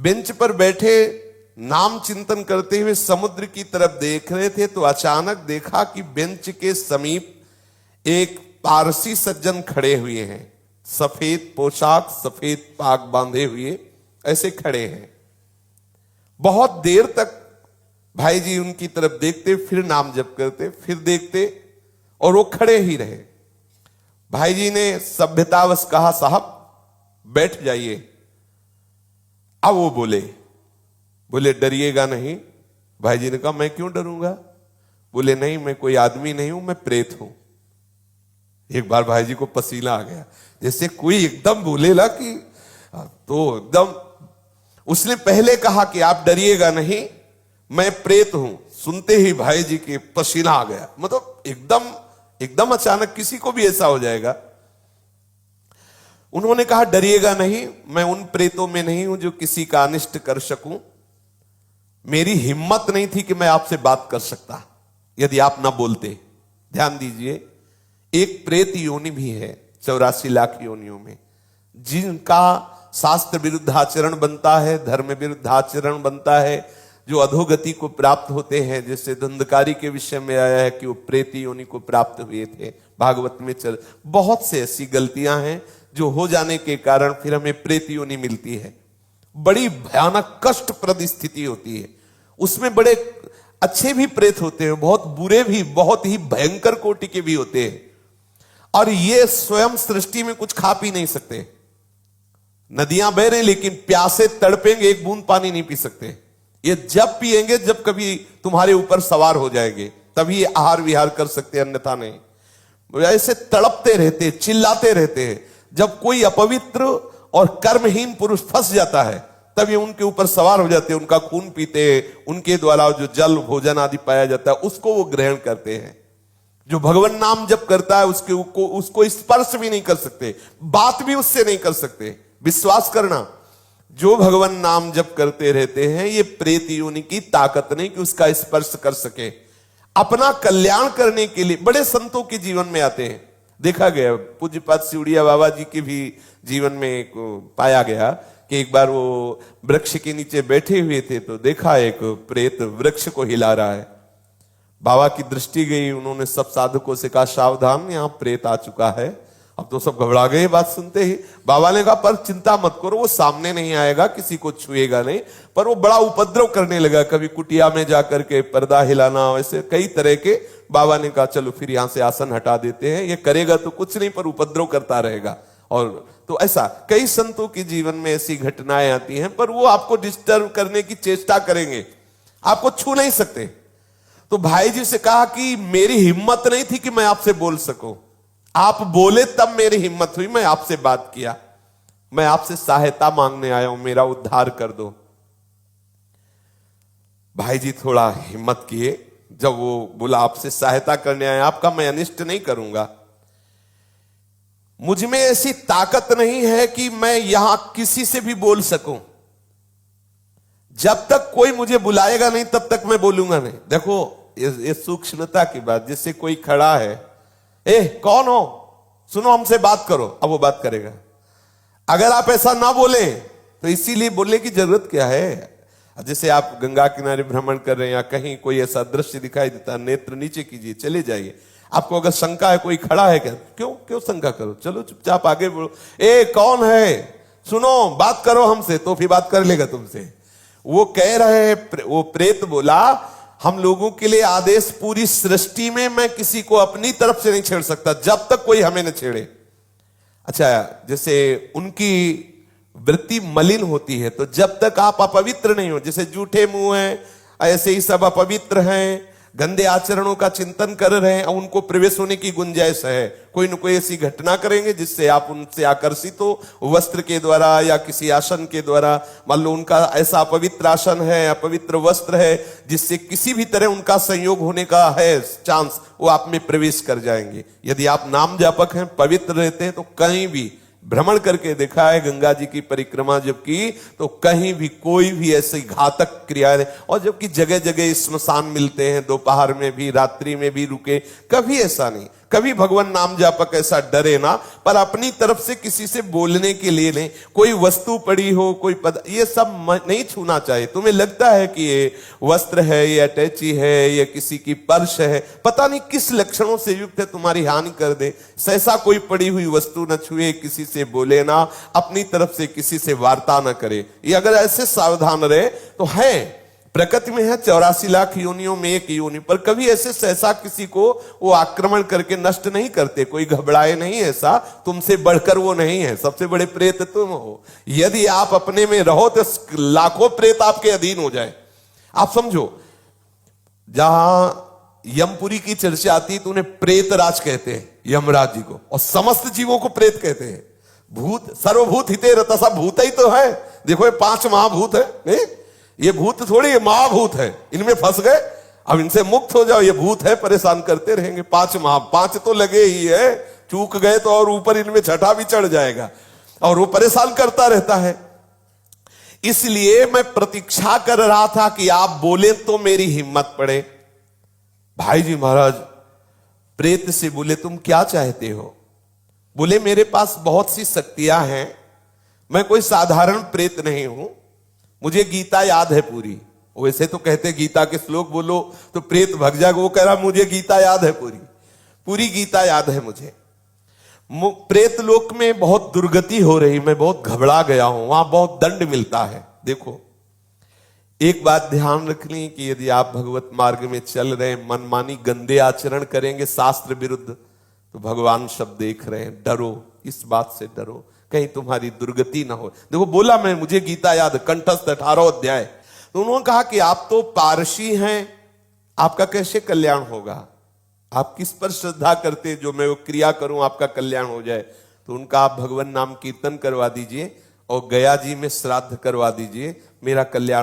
Bench पर बैठे नाम चिंतन करते हुए समुद्र की तरफ देख रहे थे तो अचानक देखा कि बेंच के समीप एक पारसी सज्जन खड़े हुए हैं। सफेद पोशाक, सफेद पाग बांधे हुए ऐसे खड़े हैं। बहुत देर तक भाई जी उनकी तरफ देखते, फिर नाम जप करते, फिर देखते और वो खड़े ही रहे। भाई जी ने सभ्यतावश कहा, साहब बैठ जाइए। अब वो बोले डरिएगा नहीं। भाई जी ने कहा, मैं क्यों डरूंगा? बोले नहीं, मैं कोई आदमी नहीं हूं, मैं प्रेत हूं। एक बार भाई जी को पसीना आ गया, जैसे कोई एकदम बोलेला कि तो एकदम। उसने पहले कहा कि आप डरिएगा नहीं, मैं प्रेत हूं। सुनते ही भाई जी के पसीना आ गया। मतलब एकदम अचानक किसी को भी ऐसा हो जाएगा। उन्होंने कहा, डरिएगा नहीं, मैं उन प्रेतों में नहीं हूं जो किसी का अनिष्ट कर सकूं। मेरी हिम्मत नहीं थी कि मैं आपसे बात कर सकता यदि आप ना बोलते। ध्यान दीजिए, एक प्रेत योनि भी है 84 लाख योनियों में, जिनका शास्त्र विरुद्ध आचरण बनता है, धर्म विरुद्ध आचरण बनता है, जो अधोगति को प्राप्त होते हैं। जैसे धंधकारी के विषय में आया है कि वो प्रेत योनि को प्राप्त हुए थे, भागवत में चल। बहुत से ऐसी गलतियां हैं जो हो जाने के कारण फिर हमें प्रेत योनि मिलती है। बड़ी भयानक कष्टप्रद स्थिति होती है। उसमें बड़े अच्छे भी प्रेत होते हैं, बहुत बुरे भी, बहुत ही भयंकर कोटि के भी होते हैं। और ये स्वयं सृष्टि में कुछ खा पी नहीं सकते। नदियां बह रही लेकिन प्यासे तड़पेंगे, एक बूंद पानी नहीं पी सकते। ये जब पिएंगे जब कभी तुम्हारे ऊपर सवार हो जाएंगे, तभी ये आहार विहार कर सकते हैं, अन्यथा नहीं। ऐसे तड़पते रहते, चिल्लाते रहते हैं। जब कोई अपवित्र और कर्महीन पुरुष फंस जाता है तब ये उनके ऊपर सवार हो जाते हैं, उनका खून पीते, उनके द्वारा जो जल भोजन आदि पाया जाता है उसको वो ग्रहण करते हैं। जो भगवान नाम जप करता है उसको स्पर्श भी नहीं कर सकते, बात भी उससे नहीं कर सकते। विश्वास करना, जो भगवान नाम जप करते रहते हैं, ये प्रेत योनि की ताकत नहीं कि उसका स्पर्श कर सके। अपना कल्याण करने के लिए बड़े संतों के जीवन में आते हैं। देखा गया, पूज्यपाद सिउड़िया बाबा जी के भी जीवन में पाया गया कि एक बार वो वृक्ष के नीचे बैठे हुए थे तो देखा एक प्रेत वृक्ष को हिला रहा है। बाबा की दृष्टि गई, उन्होंने सब साधकों से कहा, सावधान, यहां प्रेत आ चुका है। अब तो सब घबरा गए बात सुनते ही। बाबा ने कहा, पर चिंता मत करो, वो सामने नहीं आएगा, किसी को छुएगा नहीं। पर वो बड़ा उपद्रव करने लगा, कभी कुटिया में जाकर के पर्दा हिलाना, वैसे कई तरह के। बाबा ने कहा, चलो फिर यहां से आसन हटा देते हैं, ये करेगा तो कुछ नहीं पर उपद्रव करता रहेगा। और तो ऐसा कई संतों के जीवन में ऐसी घटनाएं आती हैं, पर वो आपको डिस्टर्ब करने की चेष्टा करेंगे, आपको छू नहीं सकते। तो भाई जी से कहा कि मेरी हिम्मत नहीं थी कि मैं आपसे बोल सकूं, आप बोले तब मेरी हिम्मत हुई, मैं आपसे बात किया। मैं आपसे सहायता मांगने आया हूं, मेरा उद्धार कर दो। भाई जी थोड़ा हिम्मत किए। जब वो बोला, आपसे सहायता करने आया, आपका मैं अनिष्ट नहीं करूंगा, मुझ में ऐसी ताकत नहीं है कि मैं यहां किसी से भी बोल सकूं। जब तक कोई मुझे बुलाएगा नहीं तब तक मैं बोलूंगा नहीं। देखो ये सूक्ष्मता की बात। जैसे कोई खड़ा है, कौन हो, सुनो हमसे बात करो, अब वो बात करेगा। अगर आप ऐसा ना बोले तो इसीलिए बोलने की जरूरत क्या है। जैसे आप गंगा किनारे भ्रमण कर रहे हैं या कहीं कोई ऐसा दृश्य दिखाई देता, नेत्र नीचे कीजिए, चले जाइए। आपको अगर शंका है कोई खड़ा है क्या, क्यों शंका करो, चलो चुपचाप आगे बोलो। कौन है, सुनो, बात करो हमसे, तो फिर बात कर लेगा तुमसे। वो कह रहे हैं, वो प्रेत बोला, हम लोगों के लिए आदेश, पूरी सृष्टि में मैं किसी को अपनी तरफ से नहीं छेड़ सकता जब तक कोई हमें न छेड़े। अच्छा, जैसे उनकी वृत्ति मलिन होती है, तो जब तक आप अपवित्र नहीं हो, जैसे जूठे मुंह हैं, ऐसे ही सब अपवित्र हैं, गंदे आचरणों का चिंतन कर रहे हैं, उनको प्रवेश होने की गुंजाइश है। कोई न कोई ऐसी घटना करेंगे जिससे आप उनसे आकर्षित हो, वस्त्र के द्वारा या किसी आसन के द्वारा। मान लो उनका ऐसा अपवित्र आसन है, अपवित्र वस्त्र है, जिससे किसी भी तरह उनका संयोग होने का है चांस, वो आप में प्रवेश कर जाएंगे। यदि आप नाम जापक हैं, पवित्र रहते हैं, तो कहीं भी भ्रमण करके देखा है, गंगा जी की परिक्रमा जब की तो कहीं भी कोई भी ऐसी घातक क्रिया नहीं। और जबकि जगह जगह स्मशान मिलते हैं, दोपहर में भी, रात्रि में भी रुके, कभी ऐसा नहीं। कभी भगवान नाम जापक ऐसा डरे ना, पर अपनी तरफ से किसी से बोलने के लिए नहीं। कोई वस्तु पड़ी हो, कोई ये सब नहीं छूना चाहिए। तुम्हें लगता है कि ये वस्त्र है, ये अटैची है, ये किसी की पर्स है, पता नहीं किस लक्षणों से युक्त है, तुम्हारी हानि कर दे, ऐसा कोई पड़ी हुई वस्तु न छुए, किसी से बोले ना, अपनी तरफ से किसी से वार्ता न करे। ये अगर ऐसे सावधान रहे तो है, प्रकृति में है 84 लाख योनियों में एक योनि, पर कभी ऐसे सहसा किसी को वो आक्रमण करके नष्ट नहीं करते। कोई घबराए नहीं, ऐसा तुमसे बढ़कर वो नहीं है, सबसे बड़े प्रेत तुम हो। यदि आप अपने में रहो तो लाखों प्रेत आपके अधीन हो जाए। आप समझो, जहां यमपुरी की चर्चा आती है तो उन्हें प्रेत राज कहते हैं, यमराज जी को, और समस्त जीवों को प्रेत कहते हैं। भूत सर्वभूत हिते रतसा, भूत ही तो है। देखो ये 5 महाभूत है, नहीं ये भूत थोड़ी, ये महाभूत है, इनमें फंस गए, अब इनसे मुक्त हो जाओ। ये भूत है, परेशान करते रहेंगे। 5 तो लगे ही है, चूक गए तो और ऊपर इनमें छठा भी चढ़ जाएगा, और वो परेशान करता रहता है। इसलिए मैं प्रतीक्षा कर रहा था कि आप बोले तो मेरी हिम्मत पड़े। भाई जी महाराज प्रेत से बोले, तुम क्या चाहते हो? बोले, मेरे पास बहुत सी शक्तियां हैं, मैं कोई साधारण प्रेत नहीं हूं, मुझे गीता याद है पूरी। वैसे तो कहते गीता के श्लोक बोलो तो प्रेत भग जाएगा, वो कह रहा मुझे गीता याद है पूरी गीता याद है मुझे। प्रेत लोक में बहुत दुर्गति हो रही, मैं बहुत घबरा गया हूं, वहां बहुत दंड मिलता है। देखो एक बात ध्यान रखनी कि यदि आप भगवत मार्ग में चल रहे हैं, मनमानी गंदे आचरण करेंगे शास्त्र विरुद्ध, तो भगवान सब देख रहे हैं। डरो, इस बात से डरो कहीं तुम्हारी दुर्गति ना हो। देखो बोला मैं, मुझे गीता याद, कंठस्थ 18 अध्याय। तो उन्होंने कहा कि आप तो पारसी हैं, आपका कैसे कल्याण होगा? आप किस पर श्रद्धा करते जो मैं वो क्रिया करूं आपका कल्याण हो जाए? तो उनका आप भगवान नाम कीर्तन करवा दीजिए और गया जी में श्राद्ध करवा दीजिए, मेरा कल्याण